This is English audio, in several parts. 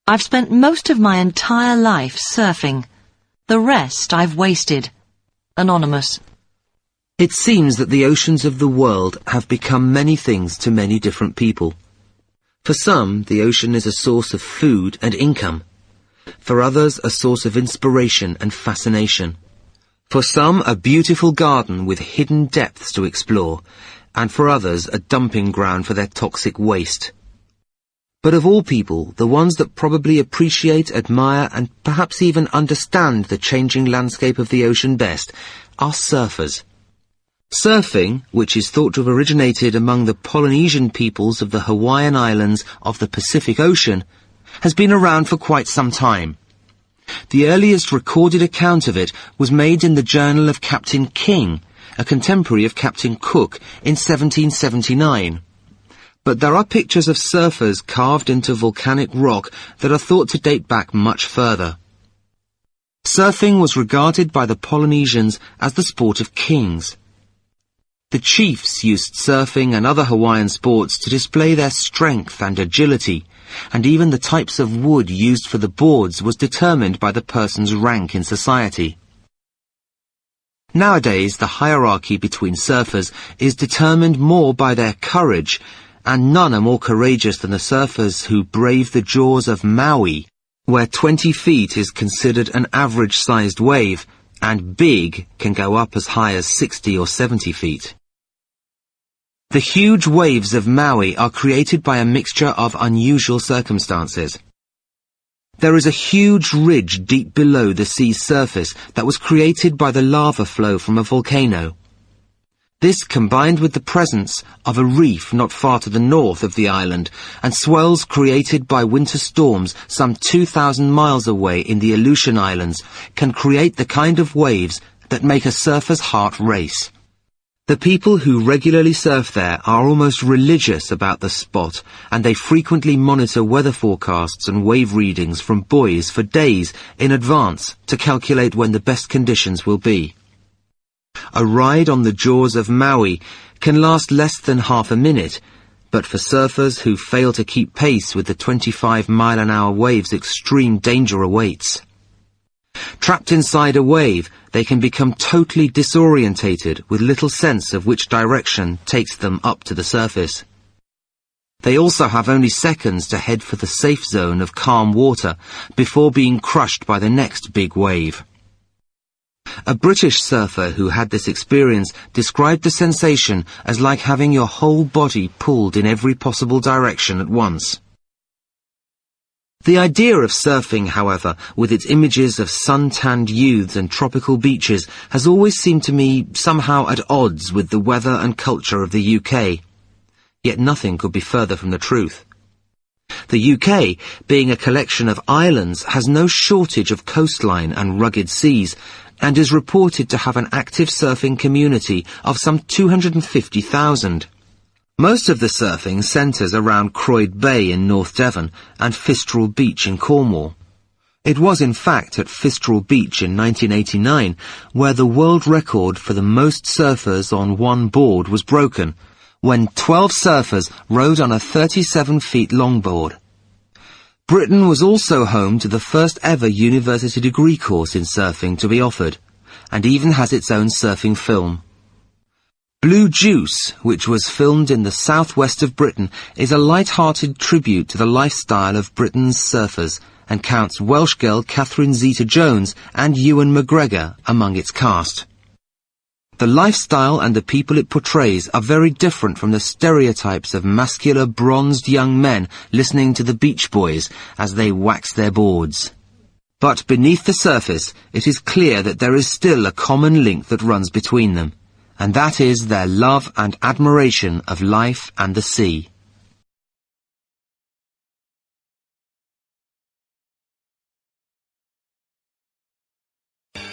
I've spent most of my entire life surfing. The rest I've wasted. Anonymous. It seems that the oceans of the world have become many things to many different people. For some, the ocean is a source of food and income. For others, a source of inspiration and fascination. For some, a beautiful garden with hidden depths to explore, and for others, a dumping ground for their toxic waste. But of all people, the ones that probably appreciate, admire, and perhaps even understand the changing landscape of the ocean best are surfers. Surfing, which is thought to have originated among the Polynesian peoples of the Hawaiian Islands of the Pacific Ocean, has been around for quite some time. The earliest recorded account of it was made in the journal of Captain King, a contemporary of Captain Cook, in 1779. But there are pictures of surfers carved into volcanic rock that are thought to date back much further. Surfing was regarded by the Polynesians as the sport of kings. The chiefs used surfing and other Hawaiian sports to display their strength and agility, and even the types of wood used for the boards was determined by the person's rank in society. Nowadays, the hierarchy between surfers is determined more by their courage, and none are more courageous than the surfers who brave the jaws of Maui, where 20 feet is considered an average-sized wave, and big can go up as high as 60 or 70 feet. The huge waves of Maui are created by a mixture of unusual circumstances. There is a huge ridge deep below the sea's surface that was created by the lava flow from a volcano. This combined with the presence of a reef not far to the north of the island and swells created by winter storms some 2,000 miles away in the Aleutian Islands can create the kind of waves that make a surfer's heart race. The people who regularly surf there are almost religious about the spot, and they frequently monitor weather forecasts and wave readings from buoys for days in advance to calculate when the best conditions will be. A ride on the jaws of Maui can last less than half a minute, but for surfers who fail to keep pace with the 25-mile-an-hour waves, extreme danger awaits. Trapped inside a wave, they can become totally disorientated with little sense of which direction takes them up to the surface. They also have only seconds to head for the safe zone of calm water before being crushed by the next big wave. A British surfer who had this experience described the sensation as like having your whole body pulled in every possible direction at once. The idea of surfing, however, with its images of sun-tanned youths and tropical beaches, has always seemed to me somehow at odds with the weather and culture of the UK. Yet nothing could be further from the truth. The UK, being a collection of islands, has no shortage of coastline and rugged seas, and is reported to have an active surfing community of some 250,000. Most of the surfing centres around Croyd Bay in North Devon and Fistral Beach in Cornwall. It was in fact at Fistral Beach in 1989 where the world record for the most surfers on one board was broken, when 12 surfers rode on a 37-feet longboard. Britain was also home to the first ever university degree course in surfing to be offered, and even has its own surfing film. Blue Juice, which was filmed in the southwest of Britain, is a light-hearted tribute to the lifestyle of Britain's surfers and counts Welsh girl Catherine Zeta-Jones and Ewan McGregor among its cast. The lifestyle and the people it portrays are very different from the stereotypes of muscular, bronzed young men listening to the Beach Boys as they wax their boards. But beneath the surface, it is clear that there is still a common link that runs between them, and that is their love and admiration of life and the sea.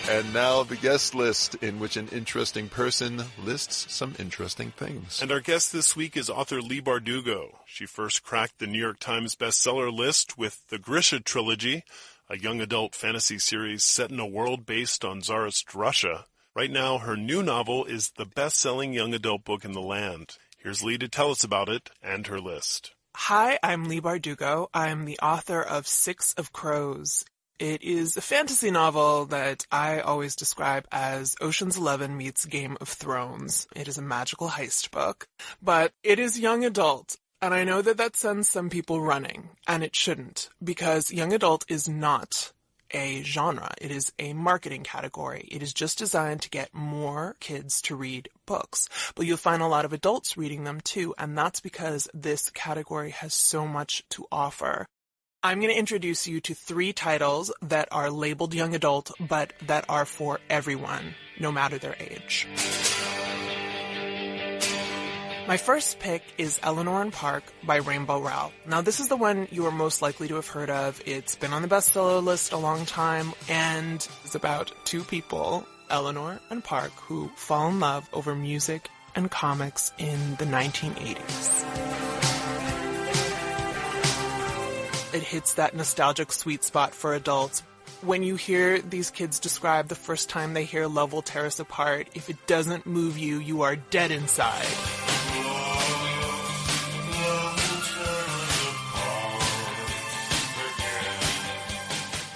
And now the guest list, in which an interesting person lists some interesting things. And our guest this week is author Leigh Bardugo. She first cracked the New York Times bestseller list with the Grisha trilogy, a young adult fantasy series set in a world based on Tsarist Russia. Right now, her new novel is the best-selling young adult book in the land. Here's Leigh to tell us about it and her list. Hi, I'm Lee Bardugo. I'm the author of Six of Crows. It is a fantasy novel that I always describe as Ocean's 11 meets Game of Thrones. It is a magical heist book, but it is young adult. And I know that that sends some people running, and it shouldn't, because young adult is not a genre. It is a marketing category. It is just designed to get more kids to read books. But you'll find a lot of adults reading them too, and that's because this category has so much to offer. I'm going to introduce you to 3 titles that are labeled young adult, but that are for everyone, no matter their age. My first pick is Eleanor and Park by Rainbow Rowell. Now, this is the one you are most likely to have heard of. It's been on the bestseller list a long time, and it's about 2 people, Eleanor and Park, who fall in love over music and comics in the 1980s. It hits that nostalgic sweet spot for adults. When you hear these kids describe the first time they hear Love Will Tear Us Apart, if it doesn't move you, you are dead inside.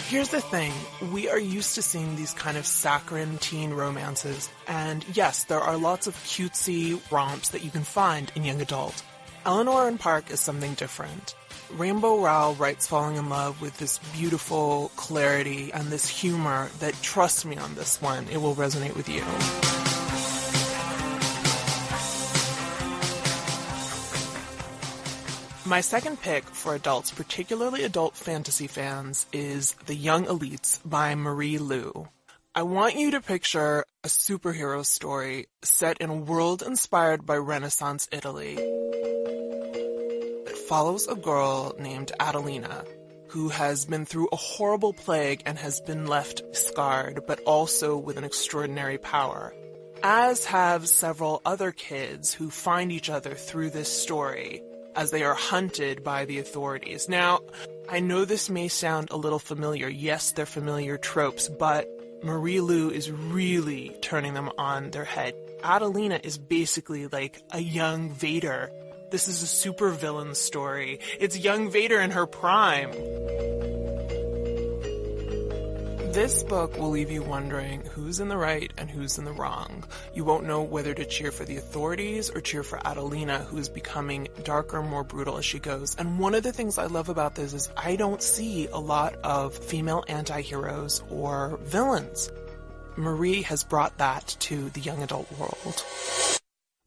Here's the thing, we are used to seeing these kind of saccharine teen romances, and yes, there are lots of cutesy romps that you can find in young adult. Eleanor and Park is something different. Rainbow Rowell writes falling in love with this beautiful clarity and this humor that, trust me on this one, it will resonate with you. My second pick for adults, particularly adult fantasy fans, is The Young Elites by Marie Lu. I want you to picture a superhero story set in a world inspired by Renaissance Italy. It follows a girl named Adelina, who has been through a horrible plague and has been left scarred, but also with an extraordinary power. As have several other kids who find each other through this story as they are hunted by the authorities. Now, I know this may sound a little familiar. Yes, they're familiar tropes, but Marie Lu is really turning them on their head. Adelina is basically like a young Vader. This is a supervillain story. It's young Vader in her prime. This book will leave you wondering who's in the right and who's in the wrong. You won't know whether to cheer for the authorities or cheer for Adelina, who is becoming darker, more brutal as she goes. And one of the things I love about this is I don't see a lot of female anti-heroes or villains. Marie has brought that to the young adult world.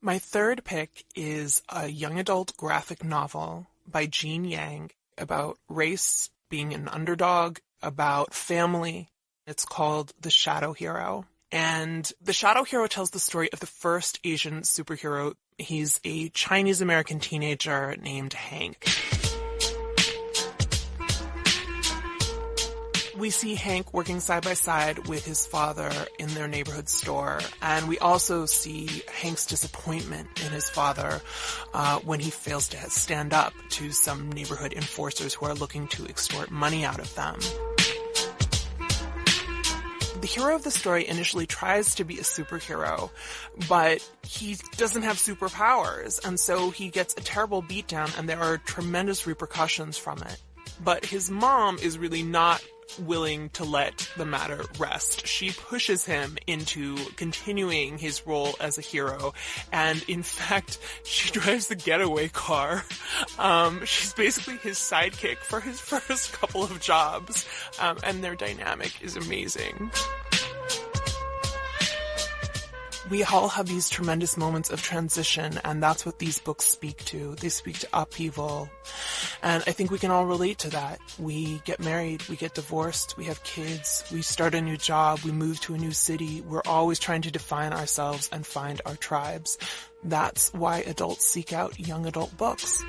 My third pick is a young adult graphic novel by Jean Yang about race, being an underdog, about family. It's called The Shadow Hero. And The Shadow Hero tells the story of the first Asian superhero. He's a Chinese-American teenager named Hank. We see Hank working side by side with his father in their neighborhood store, and we also see Hank's disappointment in his father when he fails to stand up to some neighborhood enforcers who are looking to extort money out of them. The hero of the story initially tries to be a superhero, but he doesn't have superpowers, and so he gets a terrible beatdown, and there are tremendous repercussions from it. But his mom is really not willing to let the matter rest. She pushes him into continuing his role as a hero, and in fact, she drives the getaway car. She's basically his sidekick for his first couple of jobs, and their dynamic is amazing. We all have these tremendous moments of transition, and that's what these books speak to. They speak to upheaval. And I think we can all relate to that. We get married, we get divorced, we have kids, we start a new job, we move to a new city. We're always trying to define ourselves and find our tribes. That's why adults seek out young adult books.